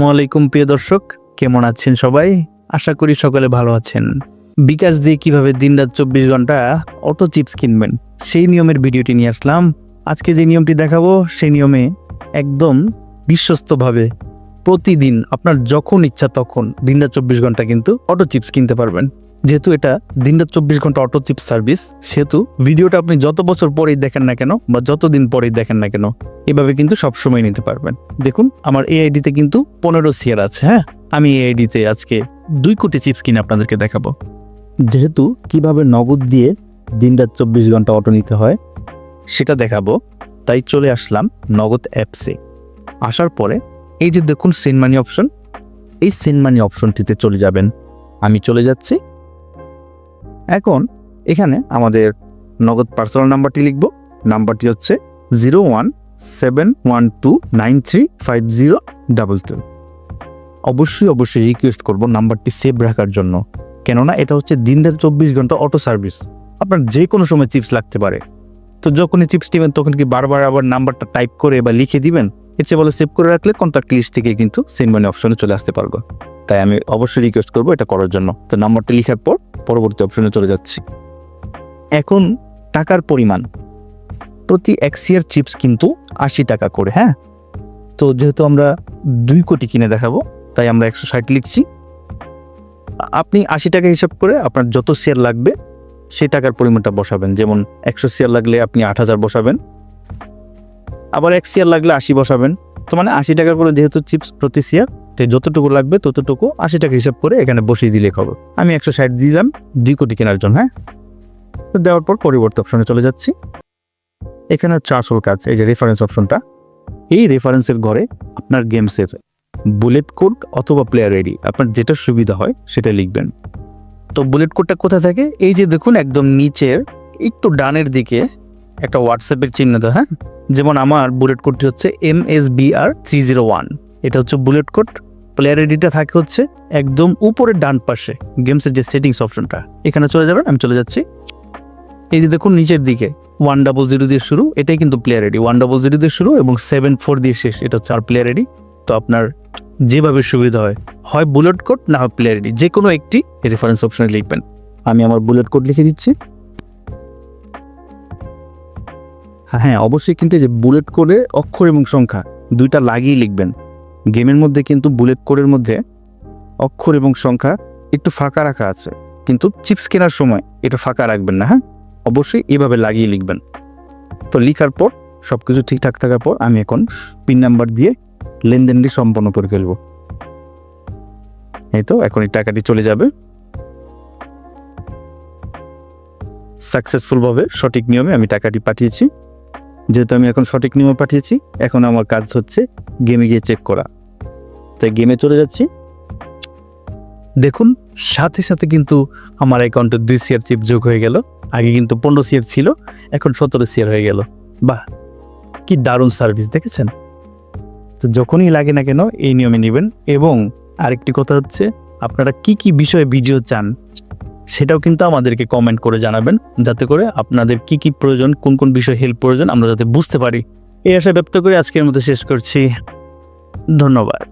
আসসালামু আলাইকুম প্রিয় দর্শক, কেমন আছেন সবাই? আশা করি সকলে ভালো আছেন। বিকাশ দিয়ে কিভাবে দিনরাত 24 ঘন্টা অটো চিপস কিনবেন সেই নিয়মের ভিডিওটি নিয়ে আসলাম। আজকে যে নিয়মটি দেখাবো সেই নিয়মে একদম বিশ্বস্তভাবে প্রতিদিন আপনার যখন ইচ্ছা তখন দিনরাত 24 ঘন্টা কিন্তু অটো চিপস কিনতে পারবেন। যেহেতু এটা দিনরাত 24 ঘন্টা অটো চিপস সার্ভিস, সেহেতু ভিডিওটা আপনি যত বছর পরেই দেখেন না কেন বা যতদিন পরেই দেখেন না কেন এভাবে কিন্তু সবসময় নিতে পারবেন। দেখুন আমার এই আইডিতে কিন্তু 15 শেয়ার আছে। হ্যাঁ, আমি এই আইডিতে আজকে 2 কোটি চিপস কিনে আপনাদেরকে দেখাবো। যেহেতু কিভাবে নগদ দিয়ে দিনরাত 24 ঘন্টা অটো নিতে হয় সেটা দেখাবো, তাই চলে আসলাম নগদ অ্যাপসে। আসার পরে এই যে দেখুন সেন্ড মানি অপশন, এই সেন্ড মানি অপশনটিতে চলে যাবেন। আমি চলে যাচ্ছি। এখন এখানে আমাদের নগদ পার্সোনাল নাম্বারটি লিখব। নাম্বারটি হচ্ছে 0171293502। অবশ্যই রিকোয়েস্ট করব নাম্বারটি সেভ রাখার জন্য, কেননা এটা হচ্ছে দিনরাত 24 ঘন্টা অটো সার্ভিস। আপনার যে কোনো সময় চিপস লাগতে পারে, তো যখনই চিপস নেবেন তখন কি বারবার আবার নাম্বারটা টাইপ করে বা লিখে দিবেন? এর চেয়ে বলে সেভ করে রাখলে কন্ট্যাক্ট লিস্ট থেকে কিন্তু সেন্ড মানি অপশনে চলে আসতে পারবো। তাই আমি অবশ্যই রিকোয়েস্ট করবো এটা করার জন্য। তো নাম্বারটা লেখার পর পরবর্তী অপশনে চলে যাচ্ছি। এখন টাকার পরিমাণ প্রতি 1 শেয়ার চিপস কিন্তু 80 টাকা করে। হ্যাঁ, তো যেহেতু আমরা 2 কোটি কিনে দেখাবো তাই আমরা 160 লিখছি। আপনি 80 টাকা হিসাব করে আপনার যত শেয়ার লাগবে সেই টাকার পরিমাণটা বসাবেন। যেমন 100 শেয়ার লাগলে আপনি 8000 বসাবেন, আবার 1 শেয়ার লাগলে 80 বসাবেন। তো মানে 80 টাকার করে যেহেতু চিপস প্রতি শেয়ার, তাই যতটুকু লাগবে ততটুকু 80 টাকা হিসাব করে এখানে বসিয়ে দিলে হবে। আমি 160 দিলাম 2 কোটি কেনার জন্য। হ্যাঁ, তো দেওয়ার পর পরবর্তী অপশনে চলে যাচ্ছি। এখানে হচ্ছে আসল কাজ, এই যে রেফারেন্স অপশনটা। এই রেফারেন্সের ঘরে আপনার গেমসের বুলেট কোড অথবা প্লেয়ার আইডি আপনার যেটা সুবিধা হয় সেটা লিখবেন। তো বুলেট কোডটা কোথায় থাকে? এই যে দেখুন একদম নিচের একটু ডানের দিকে একটা হোয়াটসঅ্যাপের চিহ্ন দেওয়া। হ্যাঁ, যেমন আমার বুলেট কোডটি হচ্ছে MSBR301, এটা হচ্ছে বুলেট কোড। প্লেয়ার আইডিটা থাকে হচ্ছে একদম উপরের ডান পাশে গেমসের যে সেটিংস অপশনটা, এখানে চলে যাবেন। আমি চলে যাচ্ছি। এই যে দেখুন নিচের দিকে 100 দিয়ে শুরু, এটাই কিন্তু প্লেয়ার আইডি। 100 দিয়ে শুরু এবং 74 দিয়ে শেষ, এটা হচ্ছে আর প্লেয়ার আইডি। তো আপনার যেভাবে সুবিধা হয় বুলেট কোড না হয় প্লেয়ার আইডি, যে কোনো একটি রেফারেন্স অপশনে লিখবেন। আমি আমার বুলেট কোড লিখে দিচ্ছি। হ্যাঁ, অবশ্যই কিন্তু যে বুলেট কোডে অক্ষর এবং সংখ্যা দুইটা লাগিয়ে লিখবেন। গেমের মধ্যে কিন্তু বুলেট কোডের মধ্যে অক্ষর এবং সংখ্যা একটু ফাঁকা রাখা আছে, কিন্তু চিপস কেনার সময় এটা ফাঁকা রাখবেন না। হ্যাঁ, অবশ্যই এভাবে লাগিয়ে লিখবেন। তো লিখার পর সবকিছু ঠিকঠাক থাকার পর আমি এখন পিন নাম্বার দিয়ে লেনদেনটি সম্পন্ন করে ফেলব। এই তো এখন এই টাকাটি চলে যাবে সাকসেসফুলভাবে। সঠিক নিয়মে আমি টাকাটি পাঠিয়েছি। যেহেতু আমি এখন সঠিক নিয়মে পাঠিয়েছি, এখন আমার কাজ হচ্ছে গেমে গিয়ে চেক করা। তাই গেমে চলে যাচ্ছি। দেখুন সাথে সাথে কিন্তু আমার অ্যাকাউন্টে 2 শেয়ার চিপ যোগ হয়ে গেল। আগে কিন্তু 15 শেয়ার ছিল, এখন 17 শেয়ার হয়ে গেল। বাহ, কি দারুণ সার্ভিস দেখেছেন? তো যখনই লাগে না কেন এই নিয়মে নেবেন। এবং আরেকটি কথা হচ্ছে, আপনারা কি কি বিষয়ে ভিডিও চান সেটাও কিন্তু আমাদেরকে কমেন্ট করে জানাবেন, যাতে করে আপনাদের কি কি প্রয়োজন, কোন কোন বিষয়ে হেল্প প্রয়োজন আমরা যাতে বুঝতে পারি। এই আশা ব্যক্ত করে আজকের মতো শেষ করছি। ধন্যবাদ।